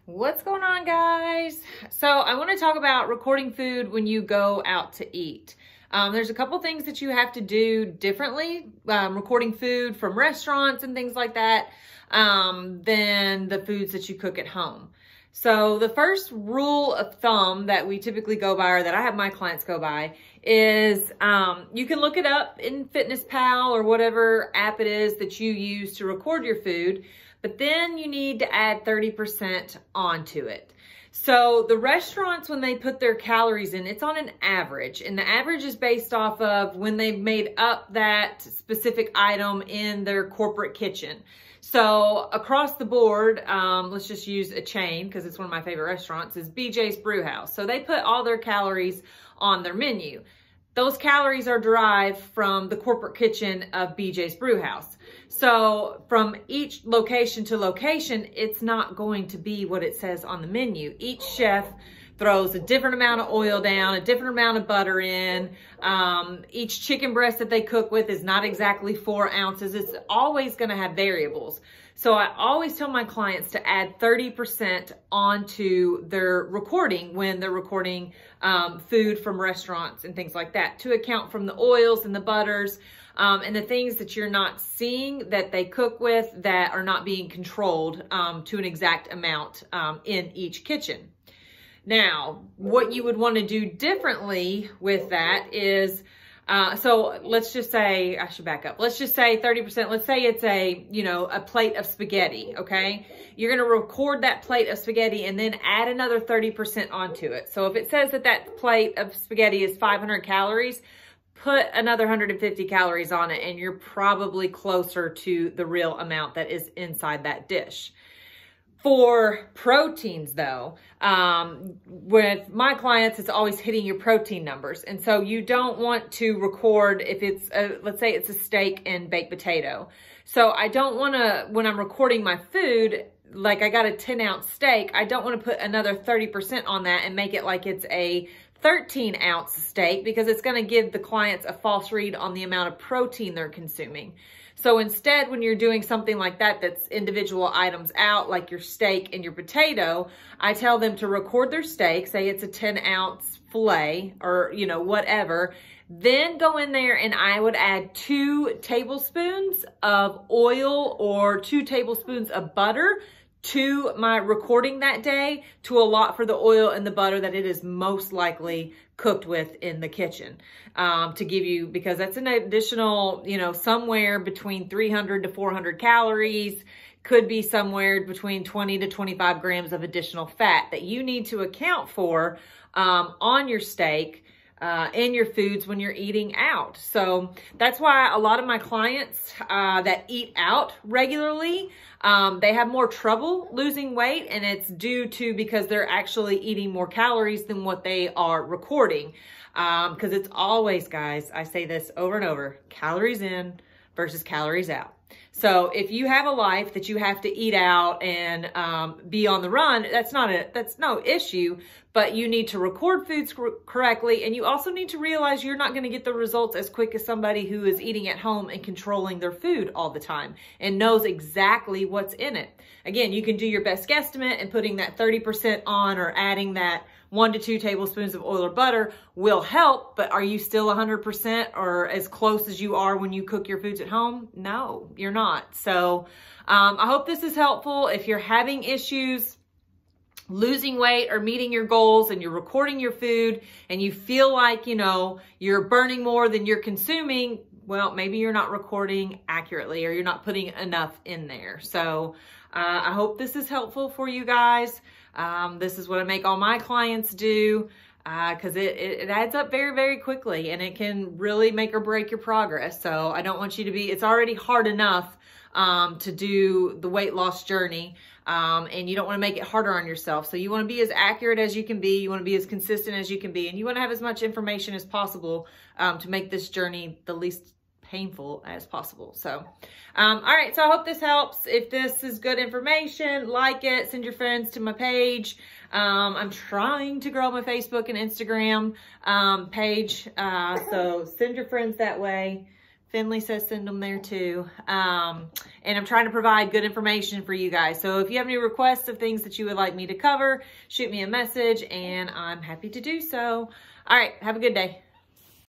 What's going on, guys? So I want to talk about recording food when you go out to eat. There's a couple things that you have to do differently, recording food from restaurants and things like that, than the foods that you cook at home. So the first rule of thumb that we typically go by, or that I have my clients go by, is you can look it up in FitnessPal or whatever app it is that you use to record your food, but then you need to add 30% onto it. So the restaurants, when they put their calories in, it's on an average, and the average is based off of when they've made up that specific item in their corporate kitchen. So across the board, let's just use a chain because it's one of my favorite restaurants, is BJ's Brewhouse. So they put all their calories on their menu. Those calories are derived from the corporate kitchen of BJ's Brewhouse. So from each location to location, it's not going to be what it says on the menu. Each chef throws a different amount of oil down, a different amount of butter in. Each chicken breast that they cook with is not exactly 4 ounces. It's always going to have variables. So I always tell my clients to add 30% onto their recording when they're recording food from restaurants and things like that, to account from the oils and the butters and the things that you're not seeing that they cook with that are not being controlled to an exact amount in each kitchen. Now, what you would want to do differently with that is, so let's just say, I should back up. Let's just say 30%. Let's say it's a plate of spaghetti, okay? You're going to record that plate of spaghetti and then add another 30% onto it. So if it says that that plate of spaghetti is 500 calories, put another 150 calories on it, and you're probably closer to the real amount that is inside that dish. For proteins, though, with my clients, it's always hitting your protein numbers. And so you don't want to record if it's, let's say it's a steak and baked potato. So I don't want to, when I'm recording my food, like I got a 10-ounce steak, I don't want to put another 30% on that and make it like it's a 13-ounce steak, because it's going to give the clients a false read on the amount of protein they're consuming. So instead, when you're doing something like that, that's individual items out, like your steak and your potato, I tell them to record their steak, say it's a 10-ounce filet or, whatever. Then go in there and I would add 2 tablespoons of oil or 2 tablespoons of butter to my recording that day, to allot for the oil and the butter that it is most likely cooked with in the kitchen, to give you, because that's an additional, somewhere between 300 to 400 calories, could be somewhere between 20 to 25 grams of additional fat that you need to account for on your steak, in your foods when you're eating out. So that's why a lot of my clients that eat out regularly, they have more trouble losing weight, and it's due to because they're actually eating more calories than what they are recording. Because it's always, guys, I say this over and over, calories in versus calories out. So if you have a life that you have to eat out and be on the run, that's no issue, but you need to record foods correctly. And you also need to realize you're not going to get the results as quick as somebody who is eating at home and controlling their food all the time and knows exactly what's in it. Again, you can do your best guesstimate, and putting that 30% on or adding that 1 to 2 tablespoons of oil or butter will help, but are you still 100% or as close as you are when you cook your foods at home? No, you're not. So I hope this is helpful. If you're having issues losing weight or meeting your goals, and you're recording your food and you feel like, you're burning more than you're consuming, well, maybe you're not recording accurately or you're not putting enough in there. So I hope this is helpful for you guys. This is what I make all my clients do, because it adds up very, very quickly, and it can really make or break your progress. So I don't want you to be, it's already hard enough to do the weight loss journey, and you don't want to make it harder on yourself. So you want to be as accurate as you can be, you want to be as consistent as you can be, and you want to have as much information as possible to make this journey the least painful as possible. So, all right. So I hope this helps. If this is good information, like it, send your friends to my page. I'm trying to grow my Facebook and Instagram page. So send your friends that way. Finley says send them there too. And I'm trying to provide good information for you guys. So if you have any requests of things that you would like me to cover, shoot me a message and I'm happy to do so. All right, have a good day.